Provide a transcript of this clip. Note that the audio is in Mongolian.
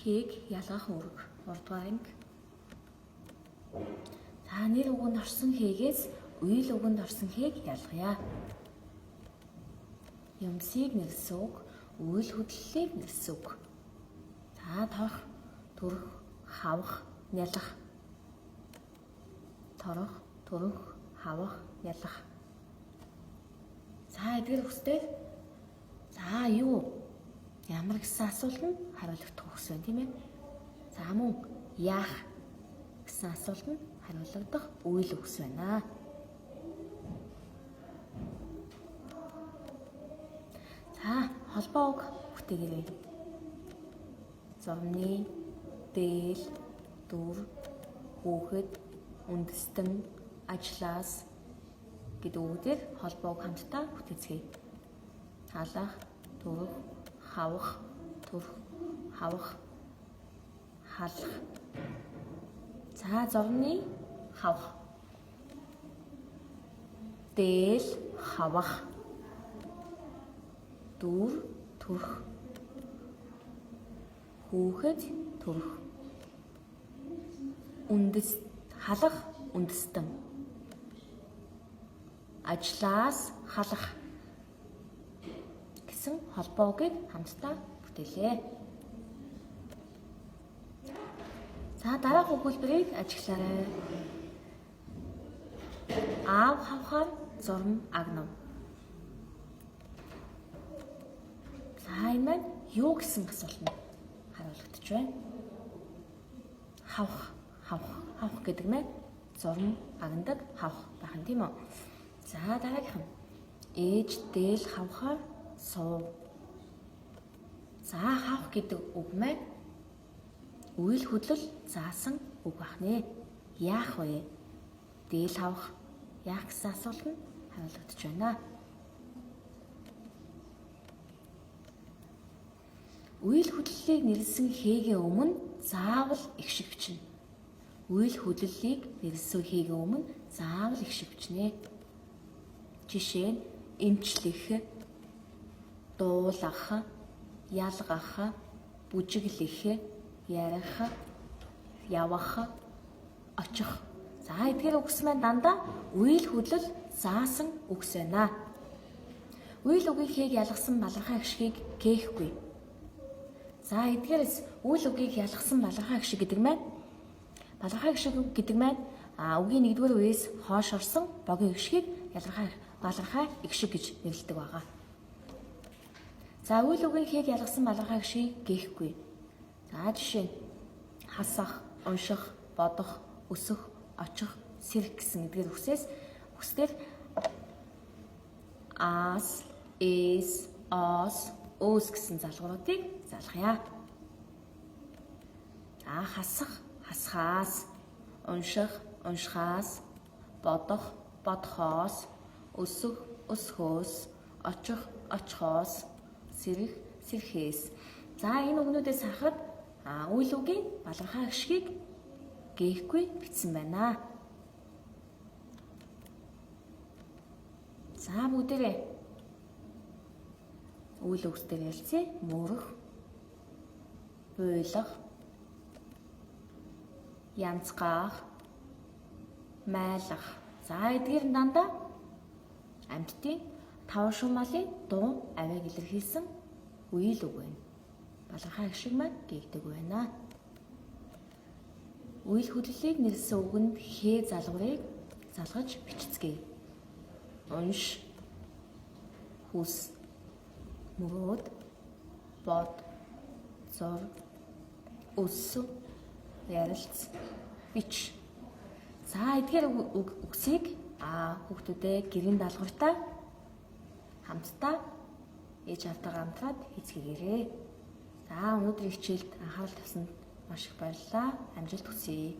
Хээг ялгах үүрэг. 3-р анги. За нэр үгэнд орсон хээгээс үйл үгэнд орсон хээг ялгая. Юмсыг нэрлсэн үг, үйл хөдлөлийг нэрлсэн үг. За торох, төрөх, хавах, нялах. Торох, төрөх, хавах, нялах. За эдгээр үгсээр за юу? Ямар гэсэн асуултанд хариулагдах үгс байна тийм ээ? За мөн яах гэсэн асуултанд хариулагдах үйл үгс байна. За холбоо үг бүтээгээрэй. Зурны, дээл, дүр, хүүхэд, үндэстэн, ажлаас гэдэг үгдээр холбоо үг хамтдаа бүтээцгээе. Халах, төрөх, хавах, төрөх, хавах, халах. За зурны хавах. Дээл хавах. Дүр төрөх. Хүүхэд төрөх. Үндэс халах үндэстэн. Ажлаас халах гэсэн холбоогийг хамтдаа бүтээлээ. За дараах өгүүлбэрийг ажиглаарай. Аав хавхаар зурм агнав. За энэ маань юу гэсэн асуултанд хариулагдаж байна? Хавх гэдэг нь зурм агнадаг хавх байх нь тийм үү? За дараагийнх нь ээж дээл хавхаар суув. За хавх гэдэг үг маань үйл хөдлөл заасан үг бахнэ. Яах вэ? Дээл хавх яах гэсэн асуултанд хариулагдаж байна. Үйл хөдлөлийг нэрлсэн хээгийн өмнө заавал их шиг бичнэ. Үйл хөдлөлийг нэрлсэн хээгийн өмнө заавал их шиг бичнэ. Жишээ нь эмчлэх, дуулгах, ялгах, бүжиглэх, ярих, явах, очих. За эдгээр үгс маань дандаа үйл хөдлөл заасан үгс байна. Үйл үгийн хээг ялгасан балархаа гişгийг гээхгүй. За эдгээрээс үйл үгийг ялгасан балархаа гişг гэдэг маань үгийн нэгдүгээр үеэс хойш орсон богийн гişгийг балархаа гişг гэж нэрлэдэг байгаа. За үйл үгийн хээг ялгасан балархаа гişгийг гээхгүй. За жишээ нь хасах, унших, бодох, өсөх, очих, сэрэх гэсэн эдгээр үгсээр аас, эс, ос, өөс гэсэн залгууруудыг залгая. За хасах, хасхаас, унших, уншихаас, бодох, бодохоос, өсөх, өсөхөөс, очих, очихоос, сэрэх, сэрэхээс. За энэ үгнүүдээс харахад үйл үгийн балархаа гişгийг гээхгүй бичсэн байна. За бүгдээрээ үйл үгсээр ялцъя. Мөрөх, буйлах, янзгаах, майлах. За эдгээр нь дандаа амьтдын тав шумаалын дуу авийг илэрхийлсэн үйл үг байна. Балархаа гişг маань гээгдэг байна. Үйл хөдлөлийг нэрлсэн үгэнд хээ залгуурыг залгаж бичцгээе. Унш, хүс, мөрөөд, бод, зур, өссө, ярилц, бич. За эдгээр үгсийг хүүхдүүдээ гэрийн даалгавартаа хамтдаа ээж автайгаа хамтраад хийцгээгээрэй. За өнөөдрийн хичээлд анхаарал тавьсанд маш их баярлалаа. Амжилт хүсье.